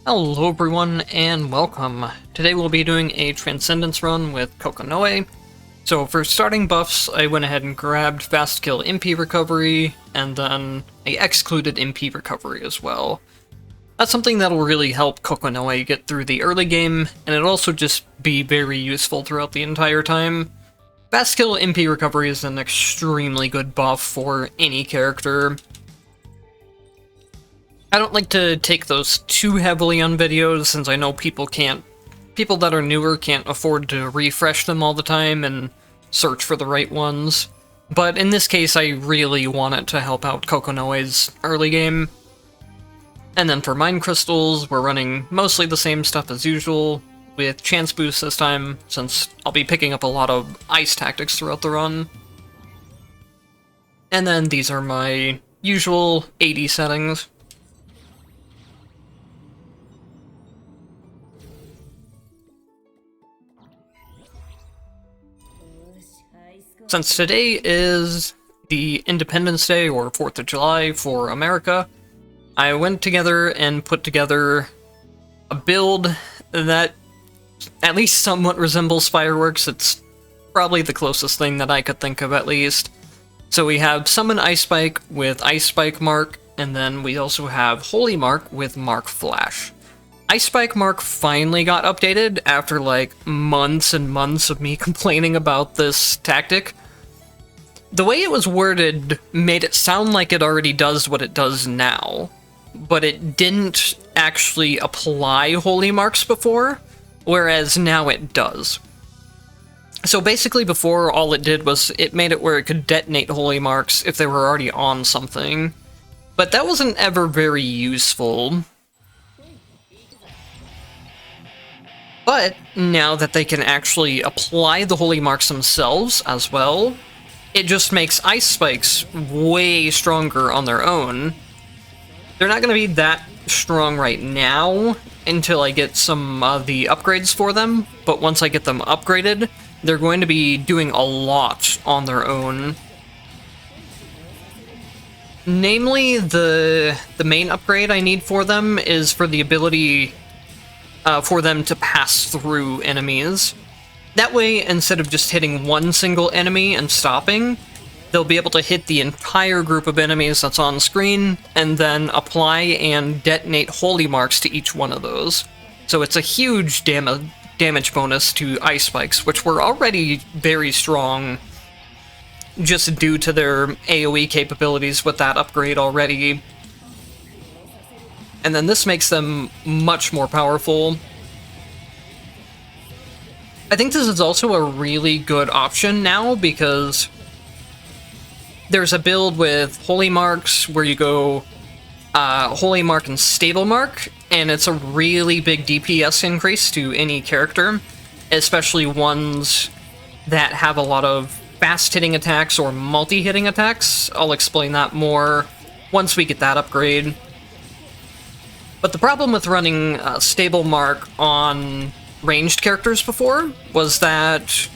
Hello everyone, and welcome. Today we'll be doing a Transcendence run with Kokonoe. So for starting buffs, I went ahead and grabbed Fast Kill MP Recovery, and then I excluded MP Recovery as well. That's something that'll really help Kokonoe get through the early game, and it'll also just be very useful throughout the entire time. Fast Kill MP Recovery is an extremely good buff for any character. I don't like to take those too heavily on videos, since I know people that are newer can't afford to refresh them all the time and search for the right ones. But in this case, I really want it to help out Kokonoe's early game. And then for Mind Crystals, we're running mostly the same stuff as usual, with Chance Boost this time, since I'll be picking up a lot of ice tactics throughout the run. And then these are my usual AD settings. Since today is the Independence Day, or 4th of July for America, I went together and put together a build that at least somewhat resembles fireworks. It's probably the closest thing that I could think of, at least. So we have Summon Ice Spike with Ice Spike Mark, and then we also have Holy Mark with Mark Flash. Ice Spike Mark finally got updated after like months and months of me complaining about this tactic. The way it was worded made it sound like it already does what it does now, but it didn't actually apply Holy Marks before, whereas now it does. So basically before, all it did was it made it where it could detonate Holy Marks if they were already on something, but that wasn't ever very useful. But now that they can actually apply the Holy Marks themselves as well, it just makes Ice Spikes way stronger on their own. They're not going to be that strong right now until I get some of the upgrades for them, but once I get them upgraded, they're going to be doing a lot on their own. Namely, the main upgrade I need for them is for the ability for them to pass through enemies. That way, instead of just hitting one single enemy and stopping, they'll be able to hit the entire group of enemies that's on screen, and then apply and detonate Holy Marks to each one of those. So it's a huge damage bonus to Ice Spikes, which were already very strong just due to their AoE capabilities with that upgrade already. And then this makes them much more powerful. I think this is also a really good option now, because there's a build with Holy Marks where you go Holy Mark and Stable Mark, and it's a really big DPS increase to any character, especially ones that have a lot of fast-hitting attacks or multi-hitting attacks. I'll explain that more once we get that upgrade. But the problem with running Stable Mark on ranged characters before was that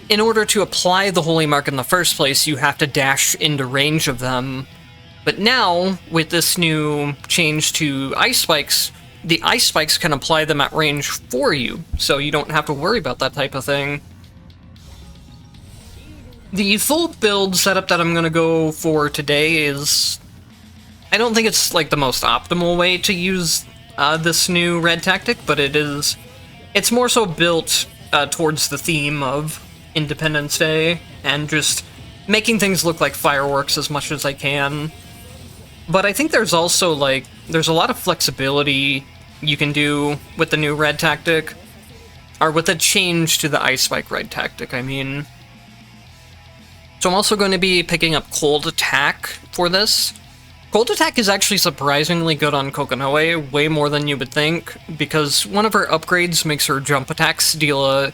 in order to apply the Holy Mark in the first place, you have to dash into range of them. But now, with this new change to Ice Spikes, the Ice Spikes can apply them at range for you, so you don't have to worry about that type of thing. The full build setup that I'm going to go for today is... I don't think it's like the most optimal way to use this new red tactic, but it's more so built towards the theme of Independence Day, and just making things look like fireworks as much as I can. But I think there's also, there's a lot of flexibility you can do with the new red tactic, or with the change to the Ice Spike red tactic, I mean. So I'm also going to be picking up Cold Attack for this. Cold Attack is actually surprisingly good on Kokonoe, way more than you would think, because one of her upgrades makes her jump attacks deal a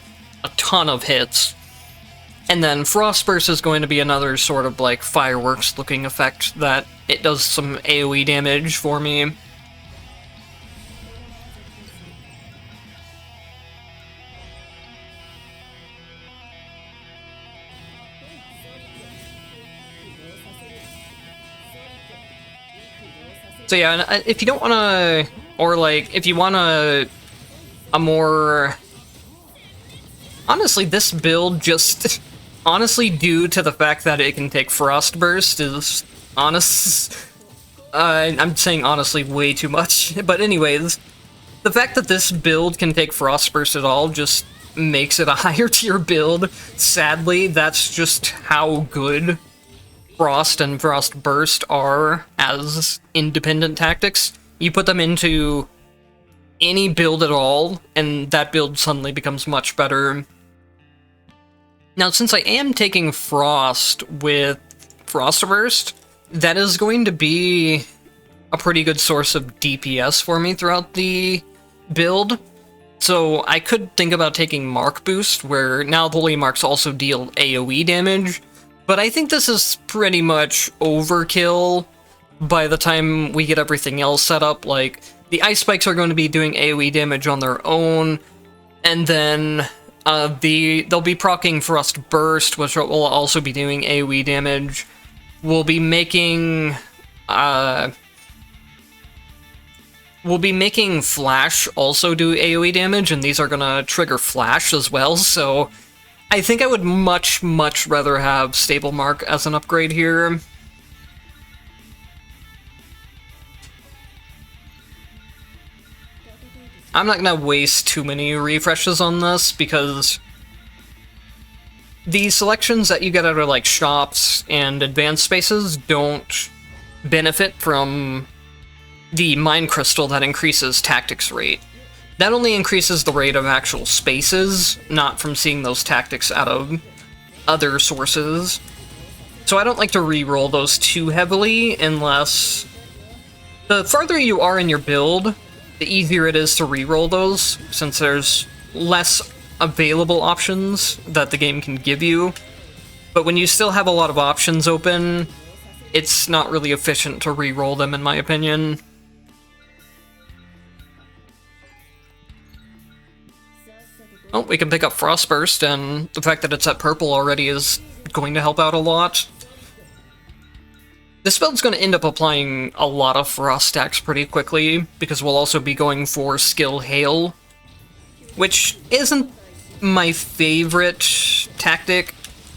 ton of hits. And then Frostburst is going to be another sort of like fireworks looking effect that it does some AoE damage for me. So yeah, if you don't want to Or, like, if you want a more... Honestly, this build just... honestly, due to the fact that it can take Frost Burst is... I'm saying honestly way too much. But anyways, the fact that this build can take Frost Burst at all just makes it a higher tier build. Sadly, that's just how good Frost and Frost Burst are as independent tactics. You put them into any build at all, and that build suddenly becomes much better. Now, since I am taking Frost with Frost Burst, that is going to be a pretty good source of DPS for me throughout the build. So I could think about taking Mark Boost, where now Holy Marks also deal AoE damage, but I think this is pretty much overkill by the time we get everything else set up. Like, the Ice Spikes are going to be doing AoE damage on their own, and then they'll be proccing Frost Burst, which will also be doing AoE damage. We'll be making Flash also do AoE damage, and these are gonna trigger Flash as well, so I think I would much, much rather have Stable Mark as an upgrade here. I'm not gonna waste too many refreshes on this, because the selections that you get out of, like, shops and advanced spaces don't benefit from the Mind Crystal that increases tactics rate. That only increases the rate of actual spaces, not from seeing those tactics out of other sources. So I don't like to reroll those too heavily, unless... The farther you are in your build, the easier it is to reroll those, since there's less available options that the game can give you. But when you still have a lot of options open, it's not really efficient to reroll them, in my opinion. Oh, we can pick up Frostburst, and the fact that it's at purple already is going to help out a lot. This build's going to end up applying a lot of Frost stacks pretty quickly, because we'll also be going for Skill Hail, which isn't my favorite tactic.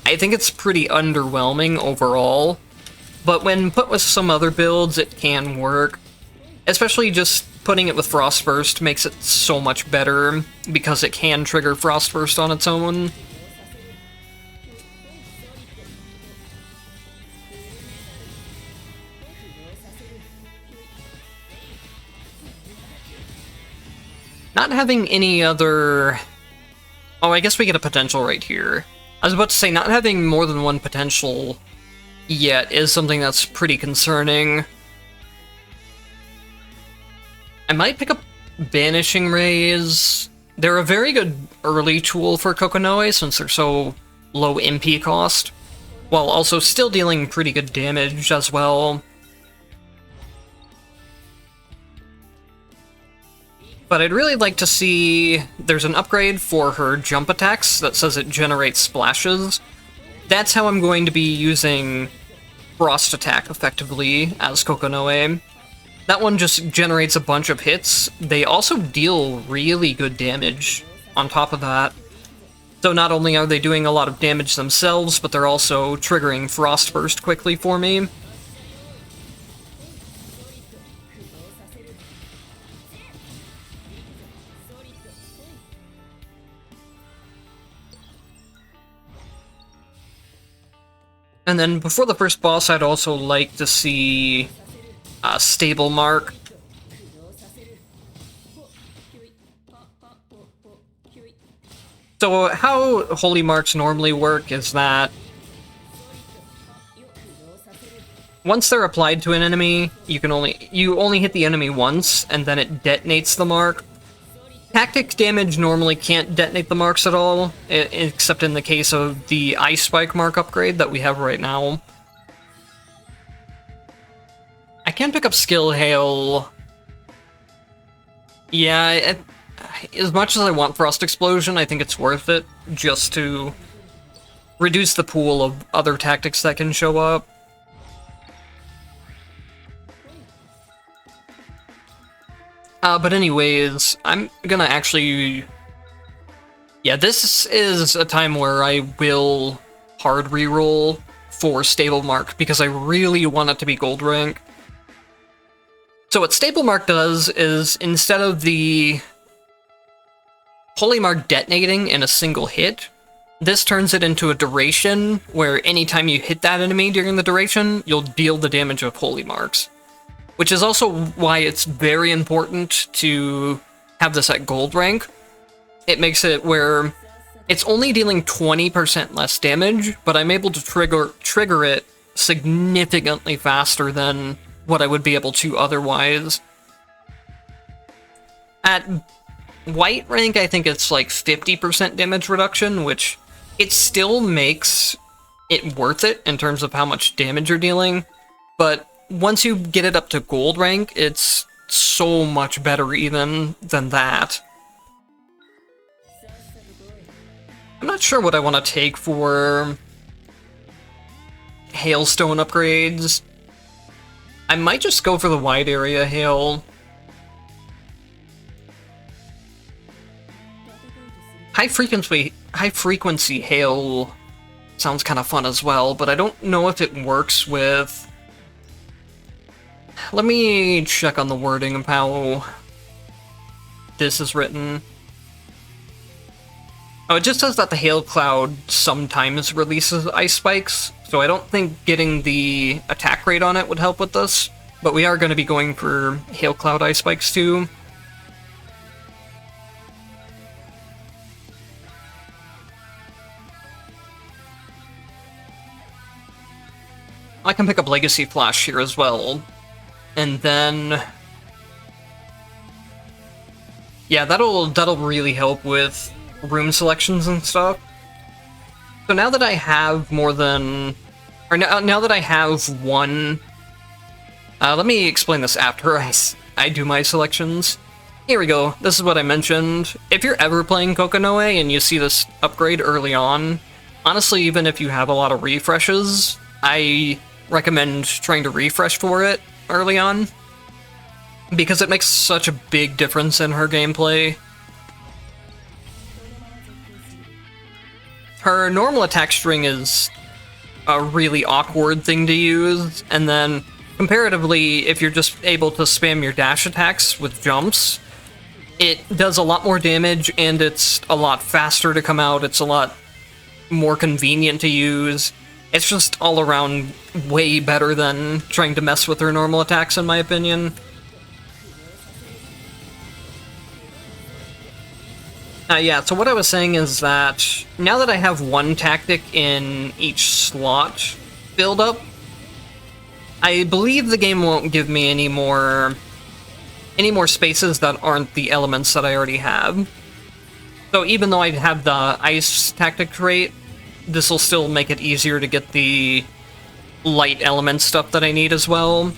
I think it's pretty underwhelming overall, but when put with some other builds, it can work. Especially just putting it with Frostburst makes it so much better, because it can trigger Frostburst on its own. Not having any other... Oh, I guess we get a potential right here. I was about to say, not having more than one potential yet is something that's pretty concerning. I might pick up Banishing Rays. They're a very good early tool for Kokonoe, since they're so low MP cost, while also still dealing pretty good damage as well. But I'd really like to see... There's an upgrade for her jump attacks that says it generates splashes. That's how I'm going to be using Frost Attack effectively as Kokonoe. That one just generates a bunch of hits. They also deal really good damage on top of that. So not only are they doing a lot of damage themselves, but they're also triggering Frost Burst quickly for me. And then before the first boss, I'd also like to see Stable Mark. So how Holy Marks normally work is that once they're applied to an enemy, you only hit the enemy once, and then it detonates the mark. Tactic damage normally can't detonate the marks at all, except in the case of the Ice Spike mark upgrade that we have right now. I can pick up Skill Hail. Yeah, as much as I want Frost Explosion, I think it's worth it, just to reduce the pool of other tactics that can show up. But anyways, I'm gonna actually... Yeah, this is a time where I will hard reroll for Stable Mark, because I really want it to be gold rank. So what Stable Mark does is, instead of the Holy Mark detonating in a single hit, this turns it into a duration, where anytime you hit that enemy during the duration, you'll deal the damage of Holy Marks. Which is also why it's very important to have this at gold rank. It makes it where it's only dealing 20% less damage, but I'm able to trigger it significantly faster than what I would be able to otherwise. At white rank, I think it's like 50% damage reduction, which it still makes it worth it in terms of how much damage you're dealing, but once you get it up to gold rank, it's so much better even than that. I'm not sure what I want to take for hailstone upgrades. I might just go for the wide area hail. High frequency hail sounds kind of fun as well, but I don't know if it works with... Let me check on the wording of how this is written. Oh, it just says that the Hail Cloud sometimes releases ice spikes, so I don't think getting the attack rate on it would help with this, but we are going to be going for Hail Cloud ice spikes too. I can pick up Legacy Flash here as well. And then... yeah, that'll really help with room selections and stuff. So now that I have more than... or now that I have one... let me explain this after I do my selections. Here we go, this is what I mentioned. If you're ever playing Kokonoe and you see this upgrade early on, honestly, even if you have a lot of refreshes, I recommend trying to refresh for it early on, because it makes such a big difference in her gameplay. Her normal attack string is a really awkward thing to use, and then comparatively, if you're just able to spam your dash attacks with jumps, it does a lot more damage, and it's a lot faster to come out, it's a lot more convenient to use. It's just all around way better than trying to mess with her normal attacks, in my opinion. Yeah, so what I was saying is that now that I have one tactic in each slot build up, I believe the game won't give me any more spaces that aren't the elements that I already have. So even though I have the ice tactic trait, this will still make it easier to get the light element stuff that I need as well.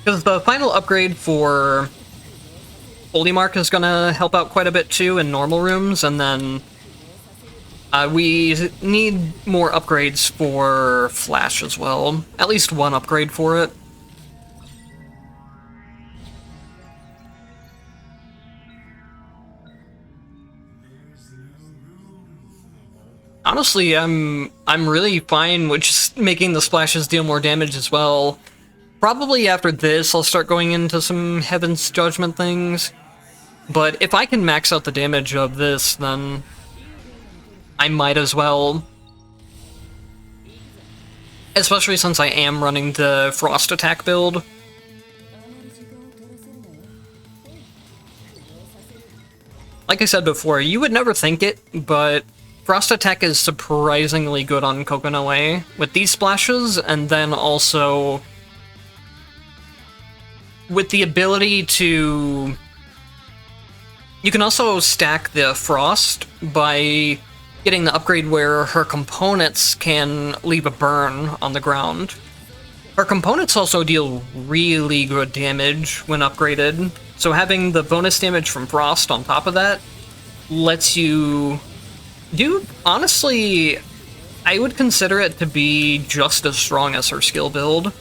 Because the final upgrade for Holy Mark is going to help out quite a bit too in normal rooms, and then we need more upgrades for Flash as well. At least one upgrade for it. Honestly, I'm really fine with just making the splashes deal more damage as well. Probably after this, I'll start going into some Heaven's Judgment things. But if I can max out the damage of this, then I might as well. Especially since I am running the Frost attack build. Like I said before, you would never think it, but Frost attack is surprisingly good on Kokonoe with these splashes, and then also with the ability to... You can also stack the Frost by getting the upgrade where her components can leave a burn on the ground. Her components also deal really good damage when upgraded, so having the bonus damage from Frost on top of that lets you do, honestly, I would consider it to be just as strong as her skill build.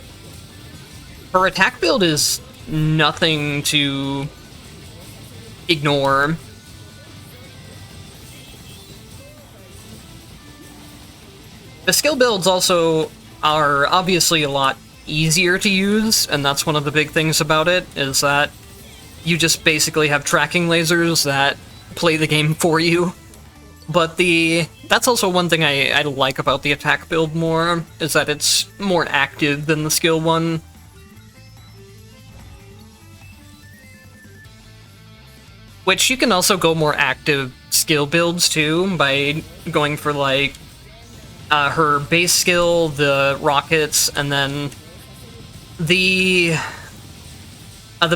Her attack build is nothing to ignore. The skill builds also are obviously a lot easier to use, and that's one of the big things about it, is that you just basically have tracking lasers that play the game for you. But that's also one thing I like about the attack build more, is that it's more active than the skill one. Which you can also go more active skill builds too, by going for like her base skill, the rockets, and then the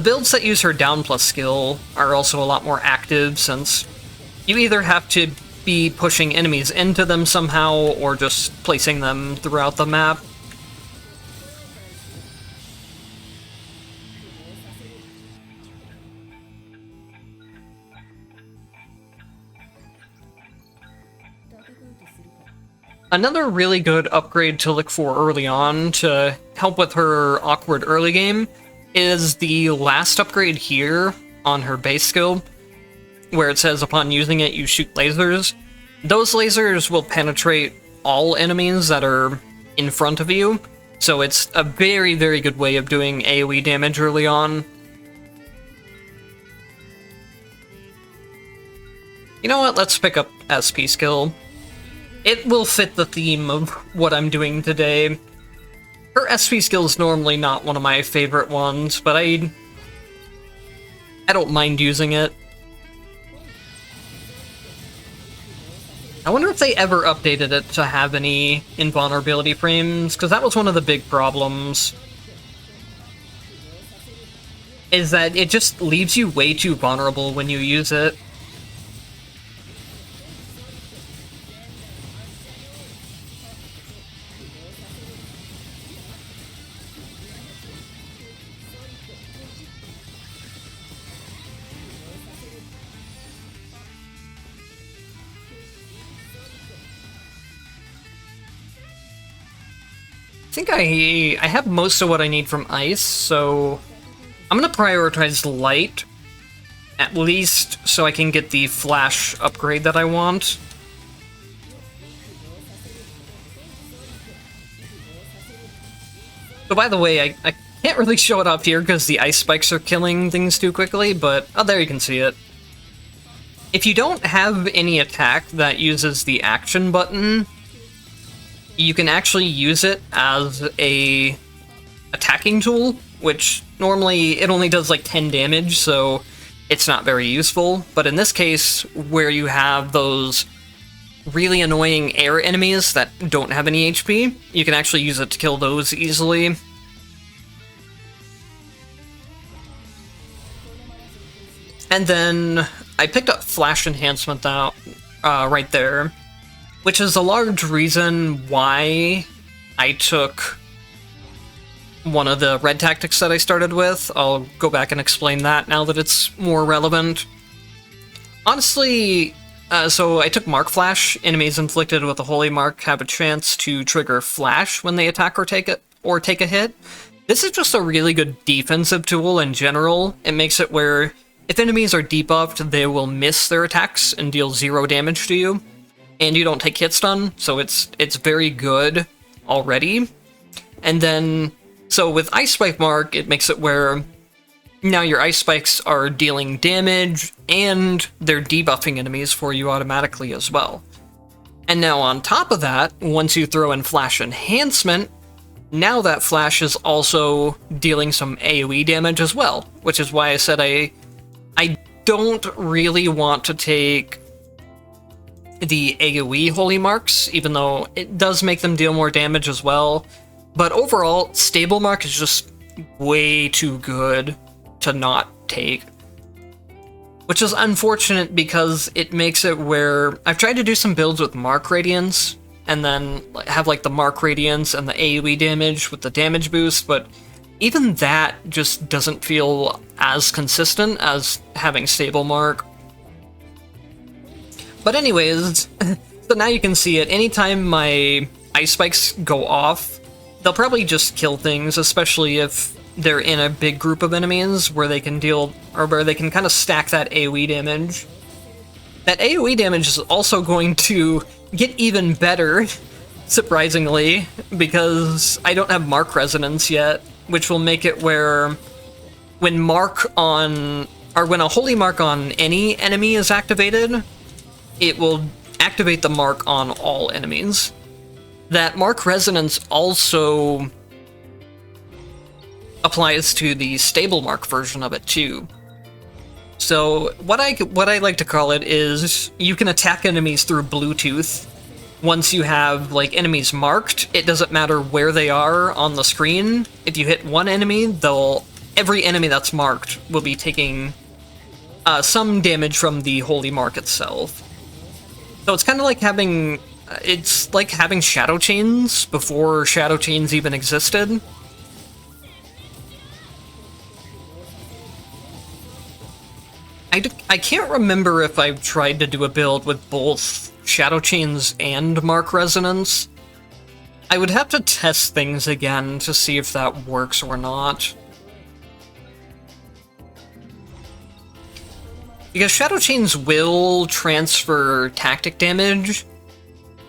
builds that use her down plus skill are also a lot more active, since you either have to be pushing enemies into them somehow, or just placing them throughout the map. Another really good upgrade to look for early on to help with her awkward early game is the last upgrade here on her base skill, where it says upon using it you shoot lasers. Those lasers will penetrate all enemies that are in front of you, so it's a very, very good way of doing AoE damage early on. You know what, let's pick up SP skill. It will fit the theme of what I'm doing today. Her SP skill is normally not one of my favorite ones, but I don't mind using it. I wonder if they ever updated it to have any invulnerability frames, because that was one of the big problems. Is that it just leaves you way too vulnerable when you use it. I think I have most of what I need from Ice, so I'm gonna prioritize Light, at least so I can get the Flash upgrade that I want. So by the way, I can't really show it up here because the ice spikes are killing things too quickly, but oh, there you can see it. If you don't have any attack that uses the action button, you can actually use it as a attacking tool, which normally it only does like 10 damage, so it's not very useful. But in this case, where you have those really annoying air enemies that don't have any HP, you can actually use it to kill those easily. And then I picked up Flash Enhancement out right there, which is a large reason why I took one of the red tactics that I started with. I'll go back and explain that now that it's more relevant. Honestly, so I took Mark Flash. Enemies inflicted with a Holy Mark have a chance to trigger Flash when they attack or take a hit. This is just a really good defensive tool in general. It makes it where if enemies are debuffed, they will miss their attacks and deal 0 damage to you. And you don't take hit stun, so it's very good already. And then, so with Ice Spike Mark, it makes it where now your Ice Spikes are dealing damage, and they're debuffing enemies for you automatically as well. And now on top of that, once you throw in Flash Enhancement, now that Flash is also dealing some AoE damage as well, which is why I said I don't really want to take the AoE Holy Marks, even though it does make them deal more damage as well. But overall, Stable Mark is just way too good to not take. Which is unfortunate because it makes it where I've tried to do some builds with Mark Radiance, and then have like the Mark Radiance and the AoE damage with the damage boost, but even that just doesn't feel as consistent as having Stable Mark. But anyways, so now you can see it. Anytime my Ice Spikes go off, they'll probably just kill things, especially if they're in a big group of enemies where they can deal, or where they can kind of stack that AoE damage. That AoE damage is also going to get even better, surprisingly, because I don't have Mark Resonance yet, which will make it where when when a Holy Mark on any enemy is activated, it will activate the mark on all enemies. That Mark Resonance also applies to the stable mark version of it too. So what I like to call it is you can attack enemies through Bluetooth. Once you have like enemies marked, it doesn't matter where they are on the screen. If you hit one enemy, every enemy that's marked will be taking some damage from the holy mark itself. So it's kind of like having shadow chains before shadow chains even existed. I can't remember if I've tried to do a build with both Shadow Chains and Mark Resonance. I would have to test things again to see if that works or not. Because Shadow Chains will transfer tactic damage,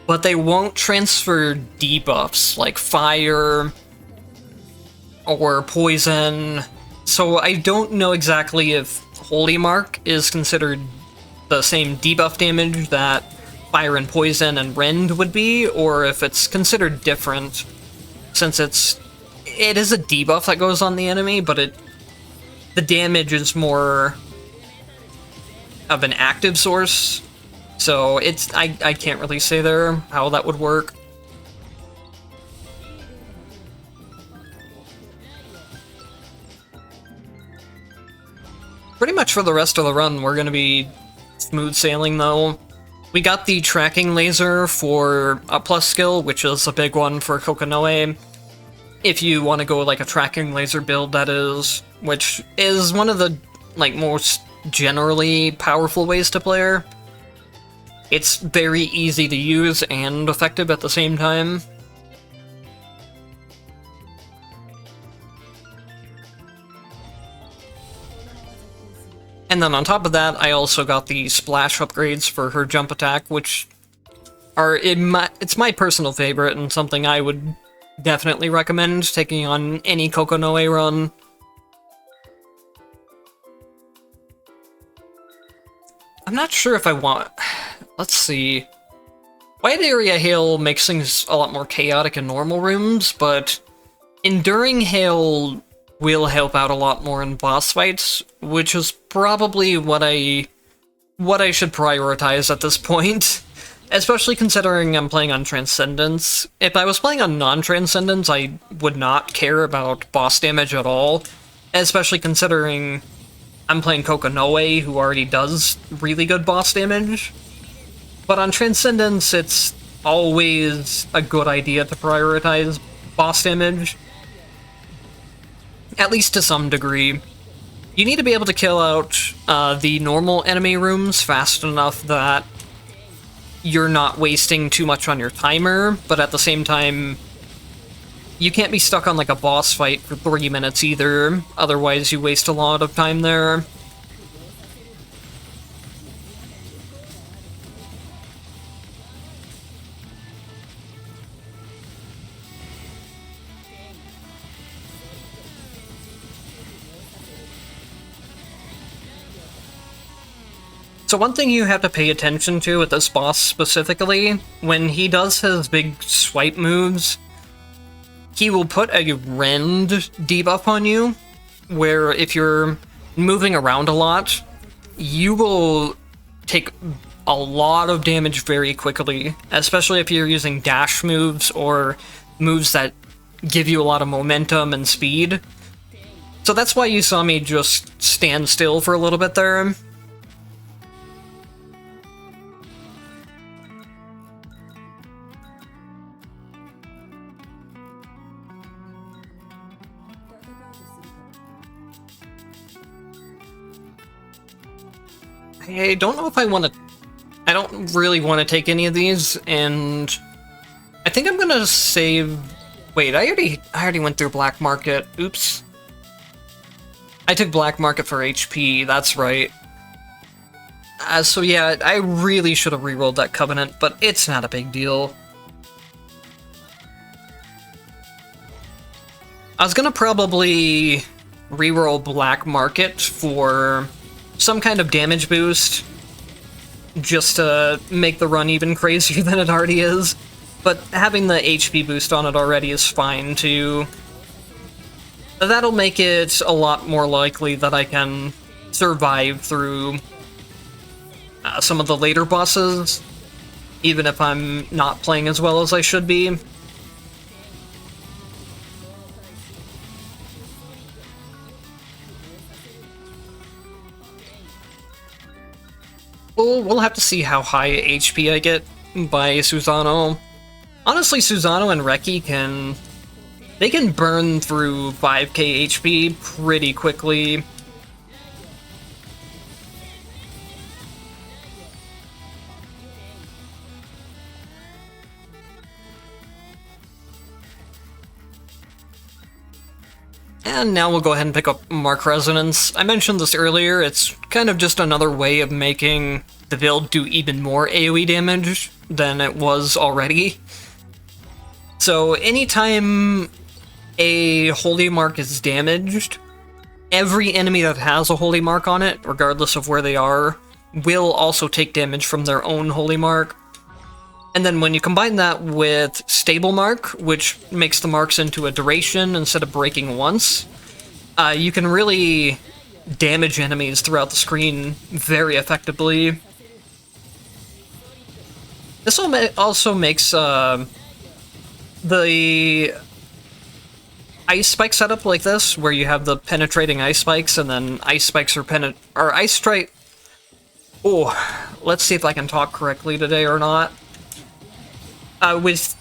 but they won't transfer debuffs like fire or poison. So I don't know exactly if Holy Mark is considered the same debuff damage that Fire and Poison and Rend would be, or if it's considered different, since it is a debuff that goes on the enemy, but the damage is more of an active source, so I can't really say there how that would work. Pretty much for the rest of the run, we're going to be smooth sailing, though. We got the tracking laser for a plus skill, which is a big one for Kokonoe. If you want to go like a tracking laser build, that is, which is one of the most generally powerful ways to play her. It's very easy to use and effective at the same time. And then on top of that, I also got the splash upgrades for her jump attack, which are it's my personal favorite and something I would definitely recommend taking on any Kokonoe run. I'm not sure if I want... Let's see. Wide Area Hail makes things a lot more chaotic in normal rooms, but Enduring Hail will help out a lot more in boss fights, which is probably what I should prioritize at this point. Especially considering I'm playing on Transcendence. If I was playing on non-Transcendence, I would not care about boss damage at all. Especially considering I'm playing Kokonoe, who already does really good boss damage. But on Transcendence, it's always a good idea to prioritize boss damage. At least to some degree. You need to be able to kill out the normal enemy rooms fast enough that you're not wasting too much on your timer, but at the same time, you can't be stuck on like a boss fight for 3 minutes either, otherwise you waste a lot of time there. So one thing you have to pay attention to with this boss specifically, when he does his big swipe moves, he will put a rend debuff on you, where if you're moving around a lot, you will take a lot of damage very quickly, especially if you're using dash moves or moves that give you a lot of momentum and speed. So that's why you saw me just stand still for a little bit there. I don't know if I want to... I don't really want to take any of these, and I think I'm gonna save... Wait, I already went through Black Market. Oops. I took Black Market for HP, that's right. So yeah, I really should have rerolled that Covenant, but it's not a big deal. I was gonna probably reroll Black Market for some kind of damage boost, just to make the run even crazier than it already is. But having the HP boost on it already is fine, too. That'll make it a lot more likely that I can survive through some of the later bosses, even if I'm not playing as well as I should be. We'll have to see how high HP I get by Susano. Honestly, Susano and Reki they can burn through 5k HP pretty quickly. And now we'll go ahead and pick up Mark Resonance. I mentioned this earlier, it's kind of just another way of making the build do even more AoE damage than it was already. So anytime a Holy Mark is damaged, every enemy that has a Holy Mark on it, regardless of where they are, will also take damage from their own Holy Mark. And then when you combine that with Stable Mark, which makes the marks into a duration instead of breaking once, you can really damage enemies throughout the screen very effectively. This also makes the ice spike setup like this, where you have the penetrating ice spikes, and then ice spikes or ice strike. Oh, let's see if I can talk correctly today or not.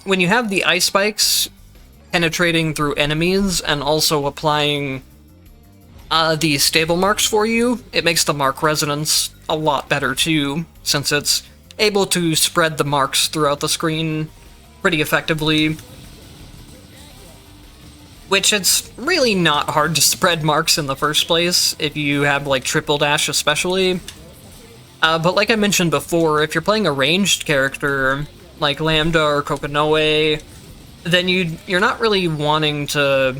When you have the ice spikes penetrating through enemies and also applying the stable marks for you, it makes the mark resonance a lot better too, since it's able to spread the marks throughout the screen pretty effectively. Which it's really not hard to spread marks in the first place, if you have like triple dash especially. But like I mentioned before, if you're playing a ranged character like Lambda or Kokonoe, then you're not really wanting to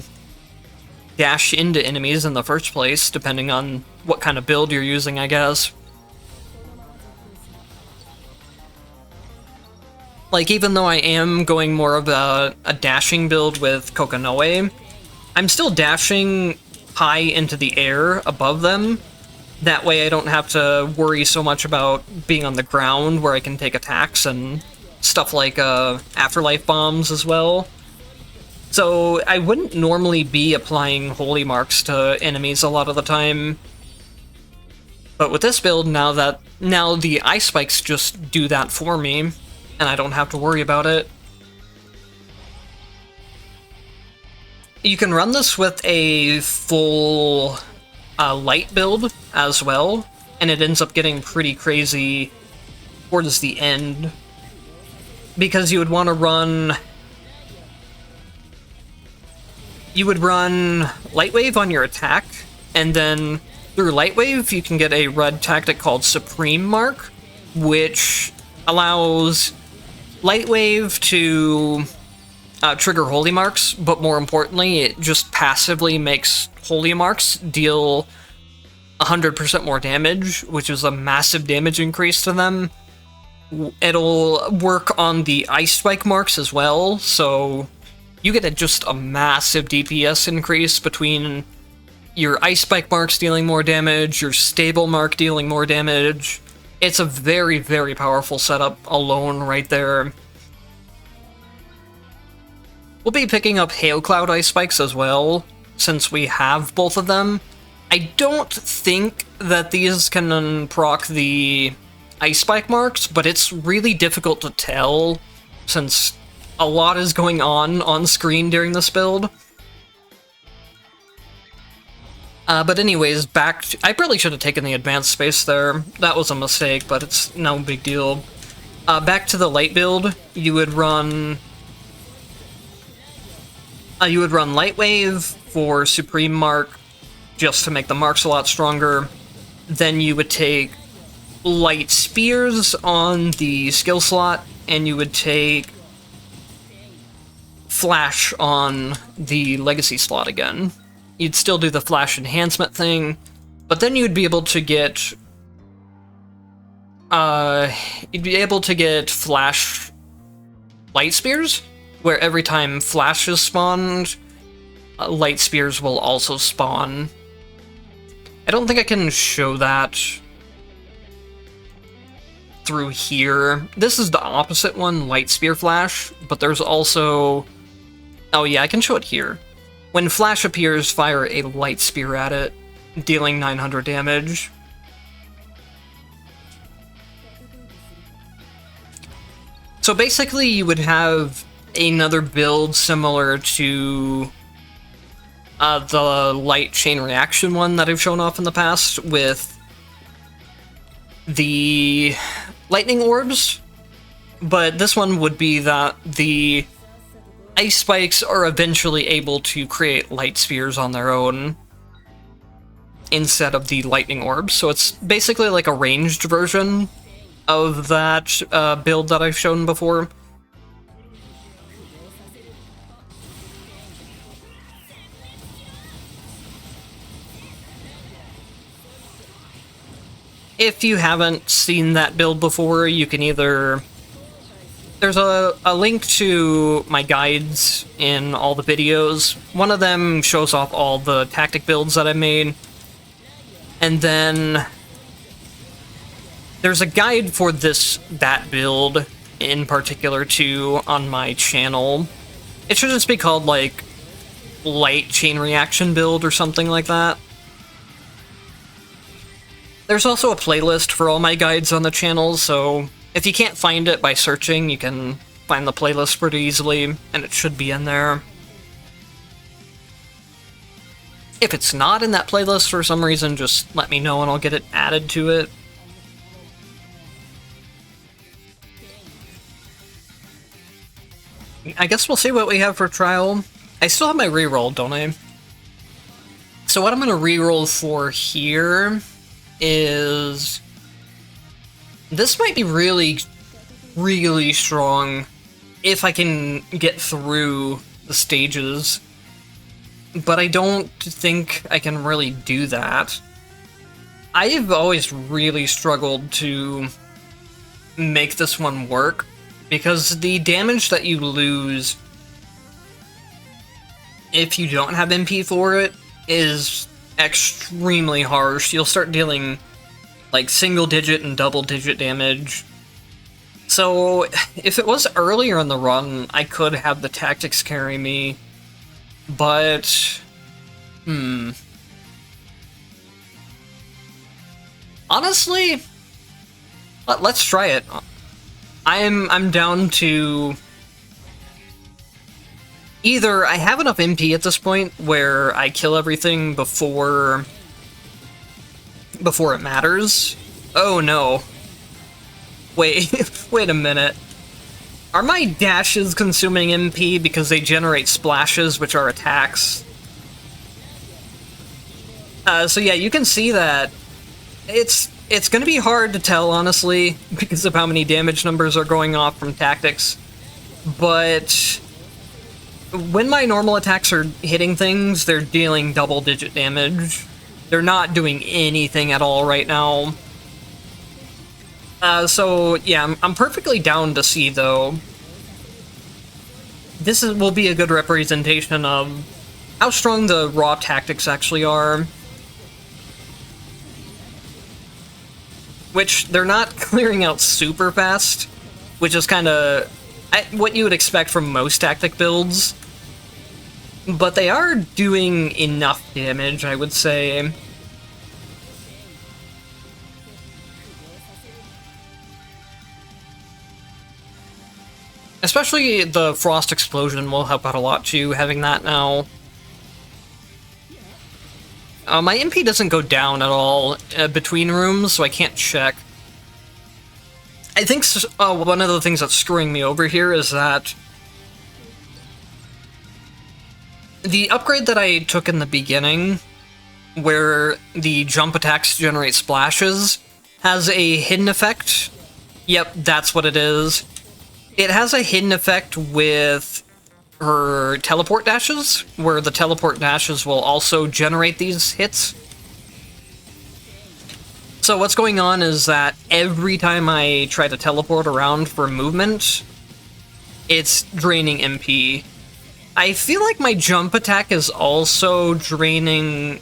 dash into enemies in the first place, depending on what kind of build you're using, I guess. Like, even though I am going more of a dashing build with Kokonoe, I'm still dashing high into the air above them. That way I don't have to worry so much about being on the ground where I can take attacks and stuff like Afterlife Bombs as well. So I wouldn't normally be applying Holy Marks to enemies a lot of the time. But with this build, now the Ice Spikes just do that for me, and I don't have to worry about it. You can run this with a full light build as well, and it ends up getting pretty crazy towards the end. Because you would want to run... You would run Light Wave on your attack, and then through Light Wave you can get a red tactic called Supreme Mark, which allows Light Wave to trigger Holy Marks, but more importantly, it just passively makes Holy Marks deal 100% more damage, which is a massive damage increase to them. It'll work on the Ice Spike marks as well, so you get just a massive DPS increase between your Ice Spike marks dealing more damage, your Stable Mark dealing more damage. It's a very, very powerful setup alone right there. We'll be picking up Hail Cloud Ice Spikes as well, since we have both of them. I don't think that these can proc the Ice Spike marks, but it's really difficult to tell, since a lot is going on screen during this build. But anyways, I probably should have taken the advanced space there. That was a mistake, but it's no big deal. Back to the light build, you would run Light Wave for Supreme Mark, just to make the marks a lot stronger. Then you would take light spears on the skill slot, and you would take flash on the legacy slot again. You'd still do the flash enhancement thing, but then you'd be able to get flash light spears, where every time flash is spawned, light spears will also spawn. I don't think I can show that through here. This is the opposite one, light spear flash, but there's also... Oh yeah, I can show it here. When flash appears, fire a light spear at it, dealing 900 damage. So basically you would have another build similar to the light chain reaction one that I've shown off in the past, with the lightning orbs, but this one would be that the ice spikes are eventually able to create light spheres on their own instead of the lightning orbs, so it's basically like a ranged version of that build that I've shown before. If you haven't seen that build before, you can either... There's a link to my guides in all the videos. One of them shows off all the tactic builds that I made. And then there's a guide for that build in particular too on my channel. It should just be called like light chain reaction build or something like that. There's also a playlist for all my guides on the channel, so if you can't find it by searching, you can find the playlist pretty easily, and it should be in there. If it's not in that playlist for some reason, just let me know and I'll get it added to it. I guess we'll see what we have for trial. I still have my reroll, don't I? So what I'm going to reroll for here is... This might be really, really strong if I can get through the stages, but I don't think I can really do that. I've always really struggled to make this one work, because the damage that you lose if you don't have MP for it is extremely harsh. You'll start dealing like single-digit and double-digit damage. So if it was earlier in the run, I could have the tactics carry me, but... Honestly, let's try it. I'm down to... Either I have enough MP at this point where I kill everything before it matters. Oh no. Wait, wait a minute. Are my dashes consuming MP because they generate splashes, which are attacks? So yeah, you can see that it's gonna be hard to tell, honestly, because of how many damage numbers are going off from tactics. But when my normal attacks are hitting things, they're dealing double-digit damage. They're not doing anything at all right now. So yeah, I'm perfectly down to see, though. This will be a good representation of how strong the raw tactics actually are. Which, they're not clearing out super fast, which is kind of what you would expect from most tactic builds. But they are doing enough damage, I would say. Especially the Frost Explosion will help out a lot too, having that now. My MP doesn't go down at all between rooms, so I can't check. I think one of the things that's screwing me over here is that the upgrade that I took in the beginning where the jump attacks generate splashes, has a hidden effect. Yep, that's what it is. It has a hidden effect with her teleport dashes, where the teleport dashes will also generate these hits. So what's going on is that every time I try to teleport around for movement, it's draining MP. I feel like my jump attack is also draining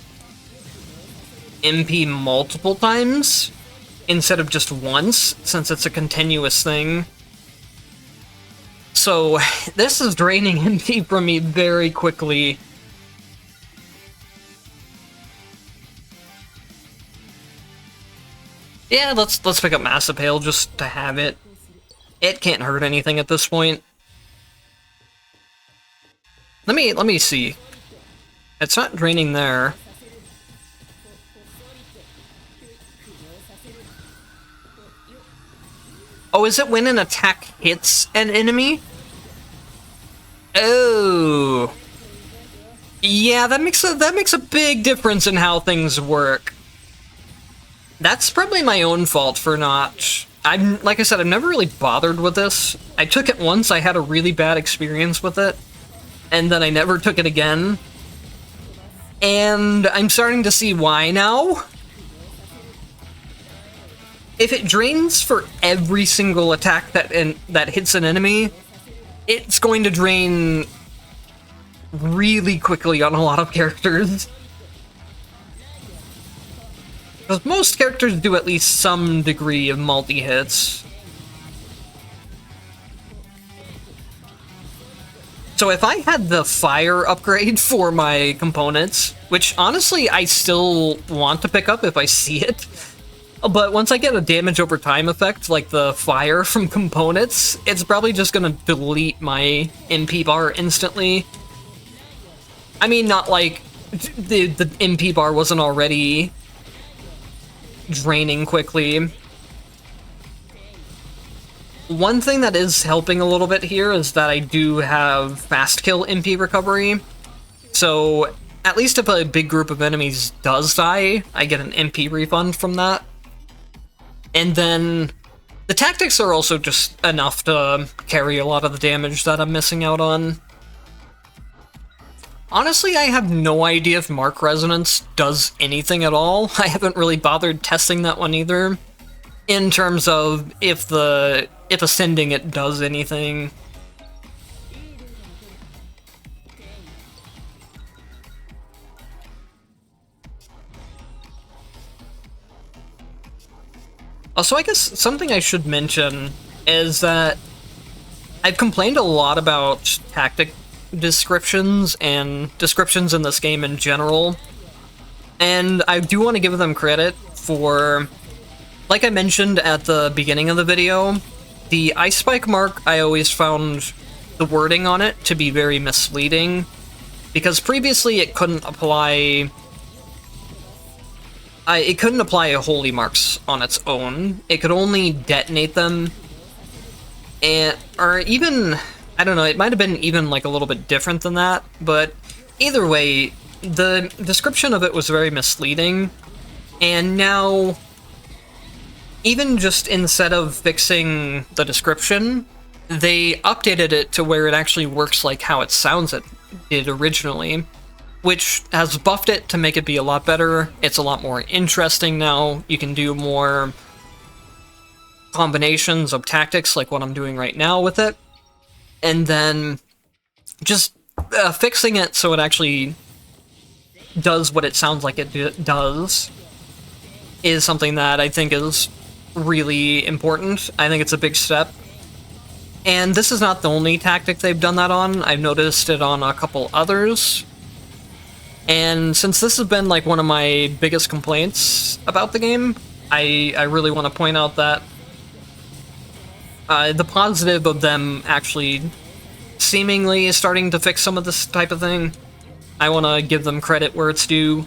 MP multiple times instead of just once, since it's a continuous thing. So this is draining MP from me very quickly. Yeah, let's pick up Massive Hail just to have it. It can't hurt anything at this point. Let me see. It's not draining there. Oh, is it when an attack hits an enemy? Oh. Yeah, that makes a big difference in how things work. That's probably my own fault for not... like I said, I've never really bothered with this. I took it once, I had a really bad experience with it, and then I never took it again. And I'm starting to see why now. If it drains for every single attack that hits an enemy, it's going to drain really quickly on a lot of characters. Because most characters do at least some degree of multi-hits. So if I had the fire upgrade for my components, which honestly I still want to pick up if I see it, but once I get a damage over time effect, like the fire from components, it's probably just gonna delete my MP bar instantly. I mean, not like the MP bar wasn't already draining quickly. One thing that is helping a little bit here is that I do have fast kill MP recovery. So at least if a big group of enemies does die, I get an MP refund from that. And then the tactics are also just enough to carry a lot of the damage that I'm missing out on. Honestly, I have no idea if Mark Resonance does anything at all. I haven't really bothered testing that one either, in terms of if ascending it does anything. Also, I guess something I should mention is that I've complained a lot about tactic descriptions and descriptions in this game in general, and I do want to give them credit for, like I mentioned at the beginning of the video, the Ice Spike mark, I always found the wording on it to be very misleading, because previously it couldn't apply holy marks on its own. It could only detonate them, or even, I don't know, it might have been even like a little bit different than that, but either way, the description of it was very misleading, and now, even just instead of fixing the description, they updated it to where it actually works like how it sounds it did originally, which has buffed it to make it be a lot better. It's a lot more interesting now. You can do more combinations of tactics like what I'm doing right now with it. And then just fixing it so it actually does what it sounds like it does is something that I think is really important. I think it's a big step. And this is not the only tactic they've done that on. I've noticed it on a couple others. And since this has been like one of my biggest complaints about the game, I really want to point out that the positive of them actually seemingly starting to fix some of this type of thing, I want to give them credit where it's due.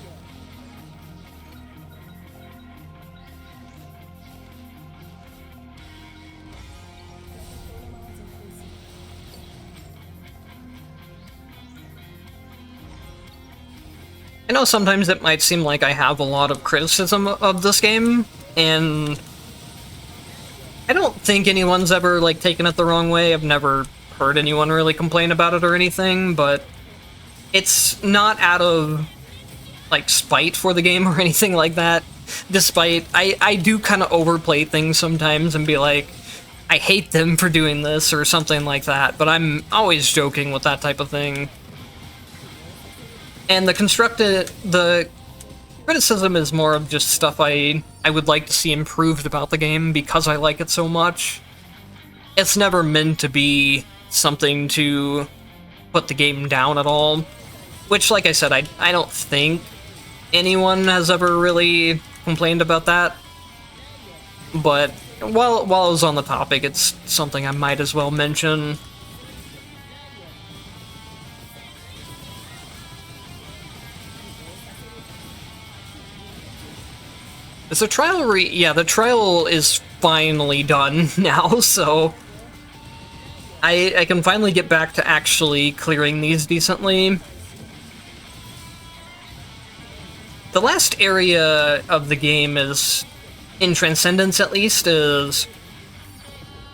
know sometimes it might seem like I have a lot of criticism of this game, and I don't think anyone's ever, like, taken it the wrong way. I've never heard anyone really complain about it or anything, but it's not out of, like, spite for the game or anything like that. Despite, I do kind of overplay things sometimes and be like, I hate them for doing this or something like that, but I'm always joking with that type of thing. And the criticism is more of just stuff I would like to see improved about the game because I like it so much. It's never meant to be something to put the game down at all. Which, like I said, I don't think anyone has ever really complained about that. But while I was on the topic, it's something I might as well mention. Is the trial yeah, the trial is finally done now, so I can finally get back to actually clearing these decently. The last area of the game is, in Transcendence at least, is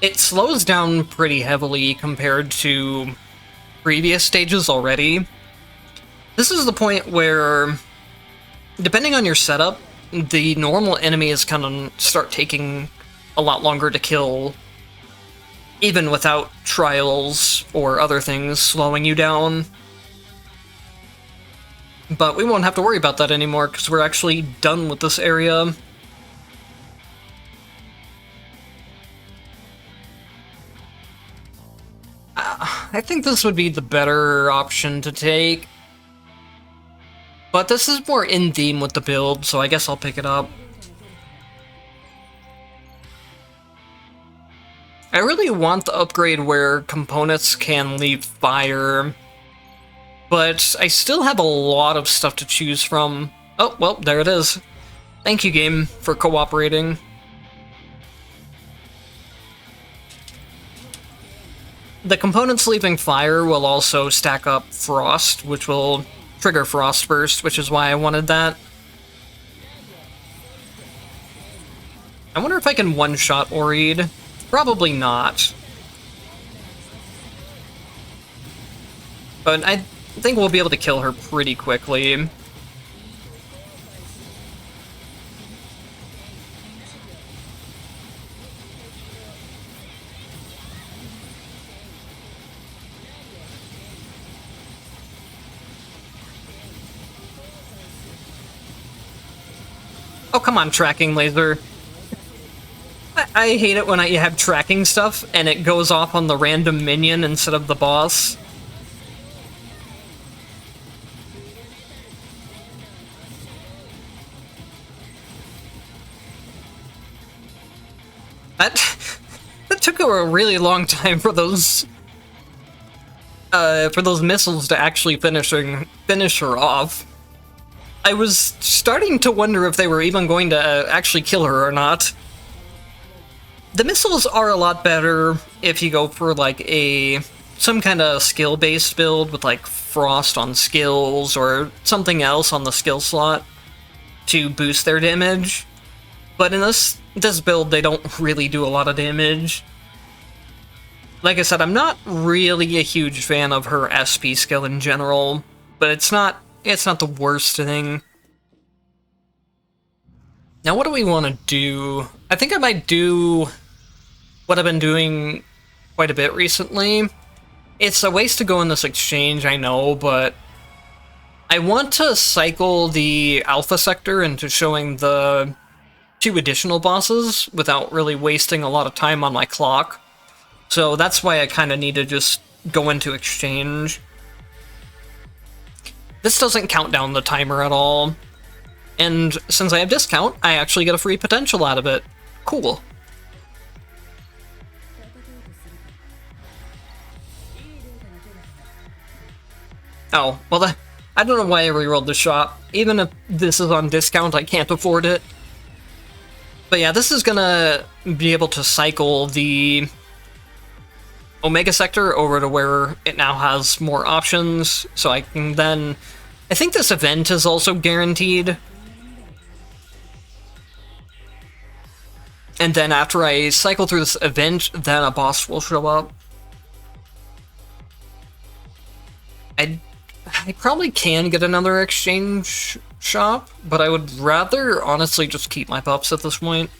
it slows down pretty heavily compared to previous stages already. This is the point where, depending on your setup, the normal enemies kind of start taking a lot longer to kill, even without trials or other things slowing you down. But we won't have to worry about that anymore, because we're actually done with this area. I think this would be the better option to take. But this is more in theme with the build, so I guess I'll pick it up. I really want the upgrade where components can leave fire, but I still have a lot of stuff to choose from. Oh, well, there it is. Thank you, game, for cooperating. The components leaving fire will also stack up frost, which will trigger Frost Burst, which is why I wanted that. I wonder if I can one-shot Oreed. Probably not. But I think we'll be able to kill her pretty quickly. Oh, come on, tracking laser. I hate it when you have tracking stuff and it goes off on the random minion instead of the boss. That took a really long time for those missiles to actually finish her off. I was starting to wonder if they were even going to actually kill her or not. The missiles are a lot better if you go for like some kind of skill-based build with like frost on skills or something else on the skill slot to boost their damage. But in this build, they don't really do a lot of damage. Like I said, I'm not really a huge fan of her SP skill in general, but it's not the worst thing. Now, what do we want to do? I think I might do what I've been doing quite a bit recently. It's a waste to go in this exchange, I know, but I want to cycle the Alpha Sector into showing the 2 additional bosses without really wasting a lot of time on my clock. So that's why I kind of need to just go into exchange. This doesn't count down the timer at all. And since I have discount, I actually get a free potential out of it. Cool. Oh, well, I don't know why I rerolled the shop. Even if this is on discount, I can't afford it. But yeah, this is gonna be able to cycle the Omega Sector over to where it now has more options, so I can then I think this event is also guaranteed. And then after I cycle through this event, then a boss will show up. I probably can get another exchange shop, but I would rather honestly just keep my pups at this point.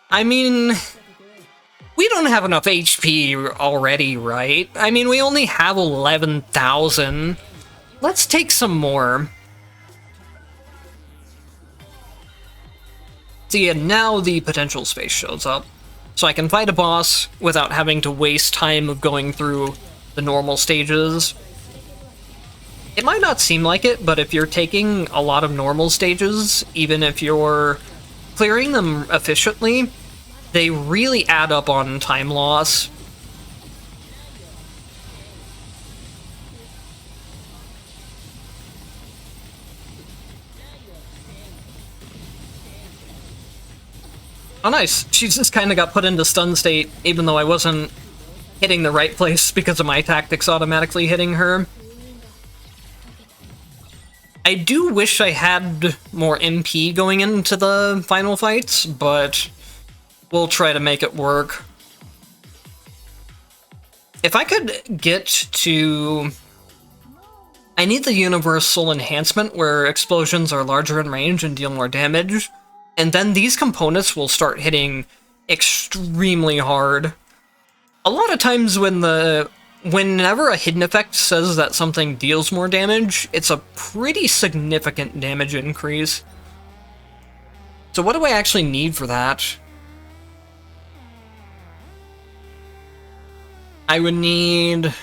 I mean, we don't have enough HP already, right? I mean, we only have 11,000. Let's take some more. See, and now the potential space shows up. So I can fight a boss without having to waste time of going through the normal stages. It might not seem like it, but if you're taking a lot of normal stages, even if you're clearing them efficiently, they really add up on time loss. Oh nice, she just kind of got put into stun state, even though I wasn't hitting the right place because of my tactics automatically hitting her. I do wish I had more MP going into the final fights, but we'll try to make it work. If I could get to... I need the universal enhancement where explosions are larger in range and deal more damage, and then these components will start hitting extremely hard. A lot of times whenever a hidden effect says that something deals more damage, it's a pretty significant damage increase. So what do I actually need for that? I would need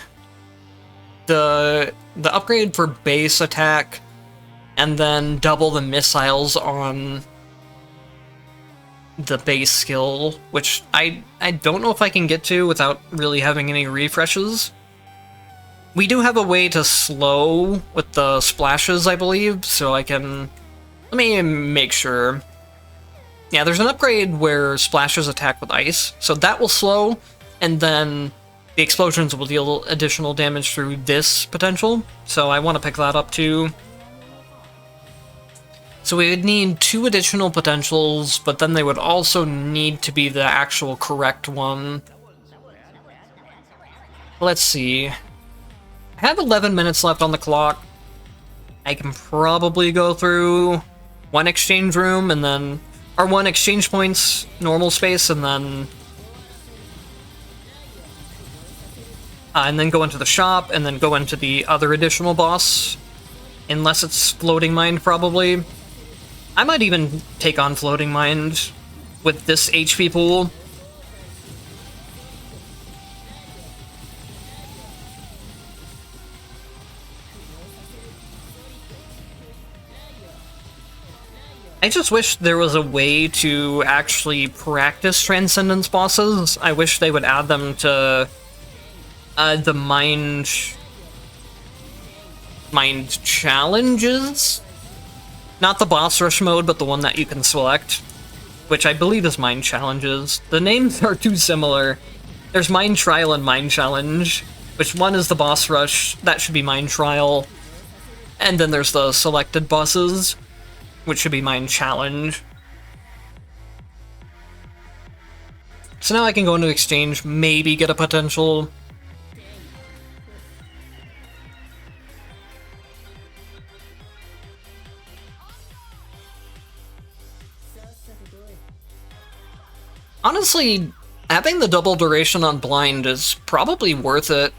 the upgrade for base attack, and then double the missiles on the base skill, which I don't know if I can get to without really having any refreshes. We do have a way to slow with the splashes, I believe, so I can... Let me make sure. Yeah, there's an upgrade where splashes attack with ice, so that will slow, and then the explosions will deal additional damage through this potential, so I want to pick that up too. So we would need 2 additional potentials, but then they would also need to be the actual correct one. Let's see. I have 11 minutes left on the clock. I can probably go through 1 exchange room and then... or 1 exchange points, normal space, and then go into the shop, and then go into the other additional boss. Unless it's Floating Mind, probably. I might even take on Floating Mind with this HP pool. I just wish there was a way to actually practice Transcendence bosses. I wish they would add them to the mind challenges? Not the boss rush mode, but the one that you can select, which I believe is Mind Challenges. The names are too similar. There's Mind Trial and Mind Challenge, which one is the boss rush, that should be Mind Trial. And then there's the selected bosses, which should be Mind Challenge. So now I can go into exchange, maybe get a potential. Honestly, having the double duration on blind is probably worth it.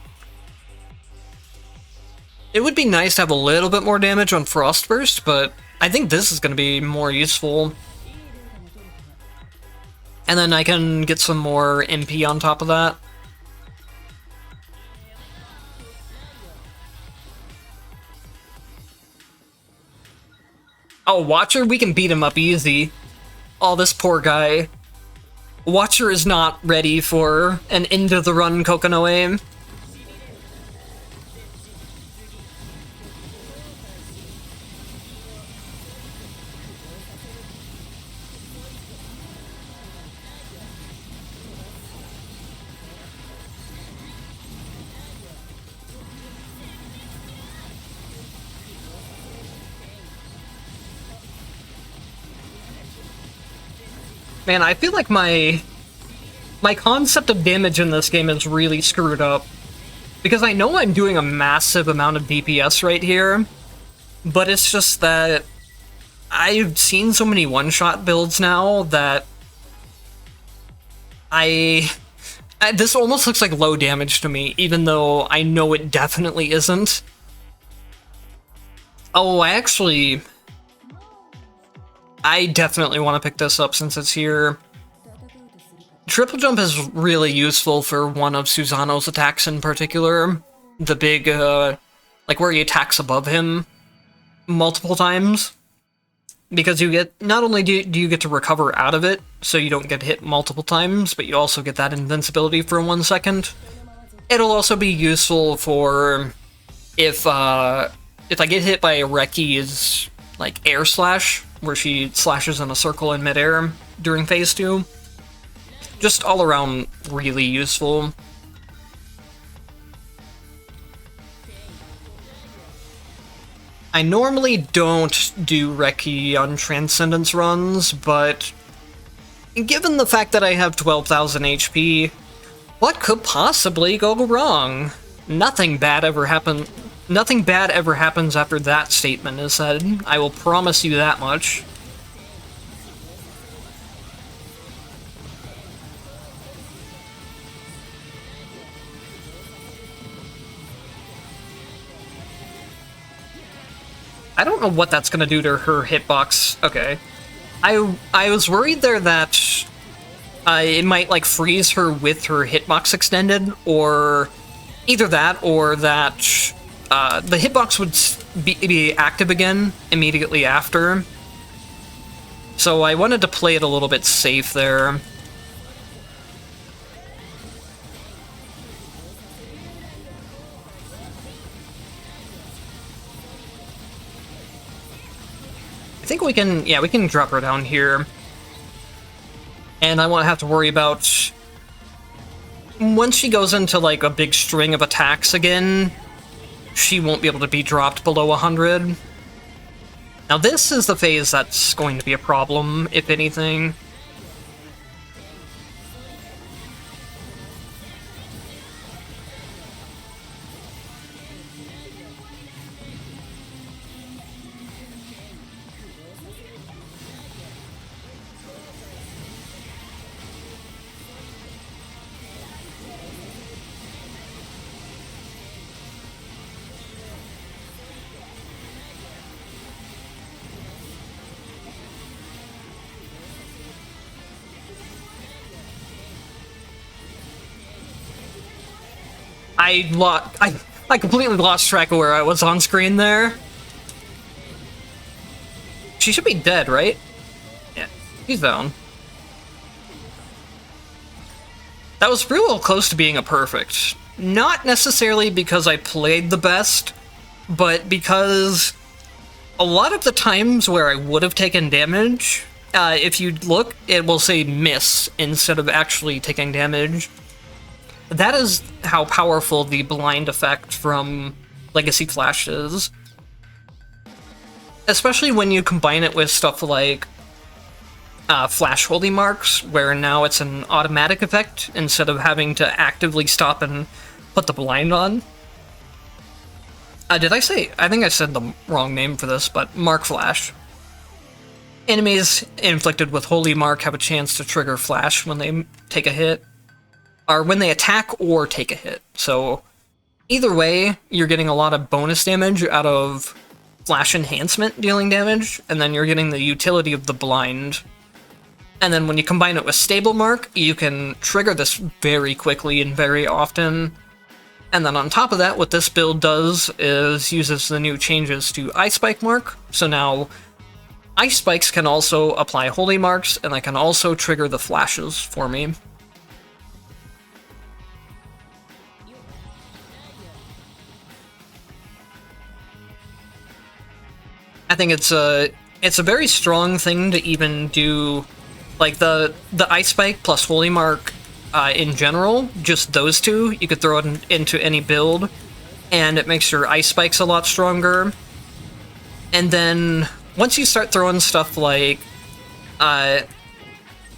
It would be nice to have a little bit more damage on Frostburst, but I think this is going to be more useful. And then I can get some more MP on top of that. Oh, Watcher? We can beat him up easy. Oh, this poor guy. Watcher is not ready for an end-of-the-run Kokonoe. Man, I feel like my concept of damage in this game is really screwed up. Because I know I'm doing a massive amount of DPS right here, but it's just that I've seen so many one-shot builds now that this almost looks like low damage to me, even though I know it definitely isn't. Oh, I definitely want to pick this up since it's here. Triple jump is really useful for one of Susano's attacks in particular. The big, like where he attacks above him multiple times. Because you get, not only do you get to recover out of it, so you don't get hit multiple times, but you also get that invincibility for 1 second. It'll also be useful for if I get hit by Reki's, like, air slash, where she slashes in a circle in midair during phase 2. Just all around really useful. I normally don't do Reki on Transcendence runs, but given the fact that I have 12,000 HP, what could possibly go wrong? Nothing bad ever happens after that statement is said. I will promise you that much. I don't know what that's gonna do to her hitbox. Okay. I was worried there that it might, like, freeze her with her hitbox extended, or either that, or that the hitbox would be active again immediately after. So I wanted to play it a little bit safe there. I think we can drop her down here. And I won't have to worry about... Once she goes into, like, a big string of attacks again, she won't be able to be dropped below 100. Now this is the phase that's going to be a problem, if anything. I completely lost track of where I was on screen there. She should be dead, right? Yeah, she's down. That was real close to being a perfect. Not necessarily because I played the best, but because a lot of the times where I would have taken damage, if you look, it will say miss instead of actually taking damage. That is how powerful the blind effect from Legacy Flash is. Especially when you combine it with stuff like Flash Holy Marks, where now it's an automatic effect instead of having to actively stop and put the blind on. Did I say? I think I said the wrong name for this, but Mark Flash. Enemies inflicted with Holy Mark have a chance to trigger Flash when they take a hit. Or when they attack or take a hit. So either way, you're getting a lot of bonus damage out of Flash Enhancement dealing damage, and then you're getting the utility of the blind. And then when you combine it with Stable Mark, you can trigger this very quickly and very often. And then on top of that, what this build does is uses the new changes to Ice Spike Mark. So now Ice Spikes can also apply Holy Marks, and they can also trigger the flashes for me. I think it's a very strong thing to even do, like the Ice Spike plus Holy Mark in general, just those two, you could throw it into any build, and it makes your Ice Spikes a lot stronger. And then once you start throwing stuff like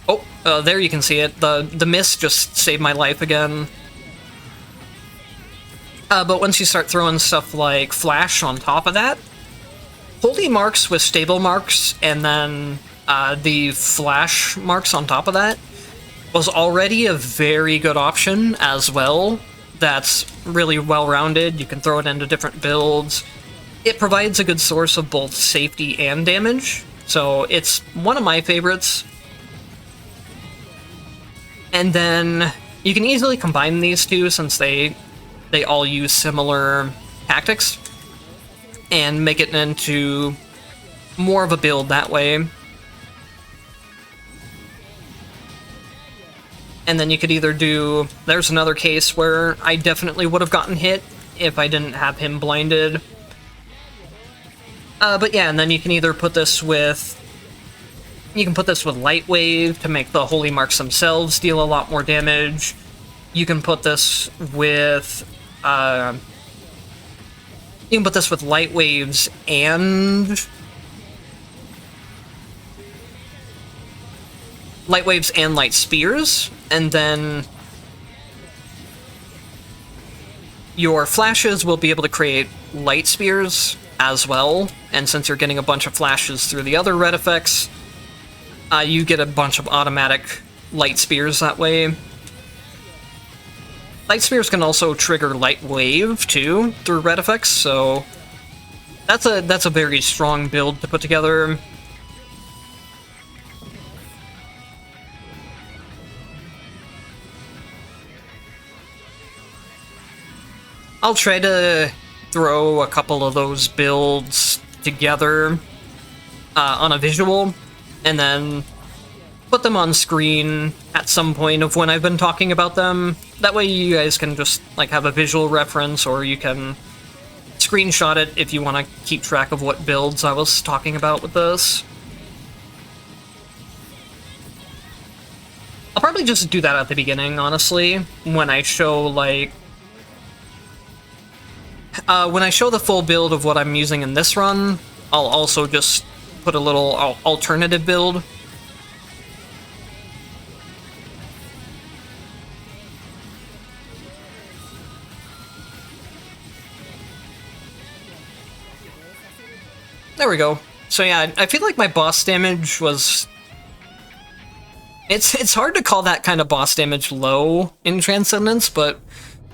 Oh, there you can see it. The mist just saved my life again. But once you start throwing stuff like Flash on top of that, holy marks with stable marks, and then the Flash marks on top of that, was already a very good option as well. That's really well-rounded. You can throw it into different builds. It provides a good source of both safety and damage, so it's one of my favorites. And then you can easily combine these two since they all use similar tactics and make it into more of a build that way. And then you could either do... There's another case where I definitely would have gotten hit if I didn't have him blinded. But yeah, and then you can either put this with... You can put this with Light Wave to make the holy marks themselves deal a lot more damage. You can put this with... you can put this with Light Waves and... Light Waves and Light Spears, and then your flashes will be able to create Light Spears as well, and since you're getting a bunch of flashes through the other red effects, you get a bunch of automatic Light Spears that way. Light Spears can also trigger Light Wave, too, through red effects, so that's a very strong build to put together. I'll try to throw a couple of those builds together on a visual, and then put them on screen at some point of when I've been talking about them. That way you guys can just like have a visual reference, or you can screenshot it if you want to keep track of what builds I was talking about with this. I'll probably just do that at the beginning, honestly, when I show like... when I show the full build of what I'm using in this run, I'll also just put a little alternative build. There we go. So yeah, I feel like my boss damage was... It's hard to call that kind of boss damage low in Transcendence, but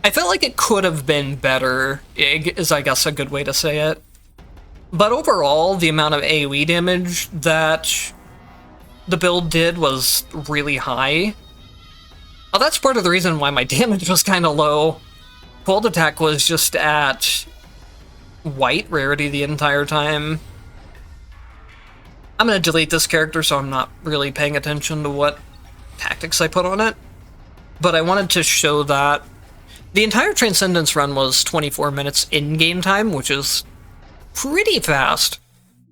I felt like it could have been better, is I guess a good way to say it. But overall, the amount of AoE damage that the build did was really high. Well, that's part of the reason why my damage was kind of low. Cold Attack was just at white rarity the entire time. I'm going to delete this character so I'm not really paying attention to what tactics I put on it. But I wanted to show that the entire Transcendence run was 24 minutes in-game time, which is pretty fast.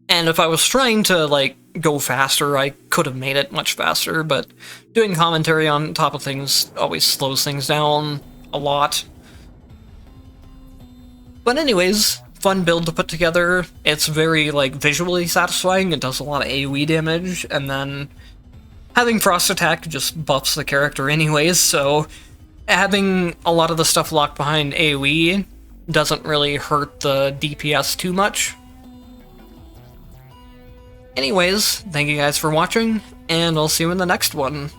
And if I was trying to, like, go faster, I could have made it much faster, but doing commentary on top of things always slows things down a lot. But anyways, fun build to put together. It's very, like, visually satisfying. It does a lot of AoE damage, and then having Frost Attack just buffs the character anyways, so having a lot of the stuff locked behind AoE doesn't really hurt the DPS too much. Anyways, thank you guys for watching, and I'll see you in the next one.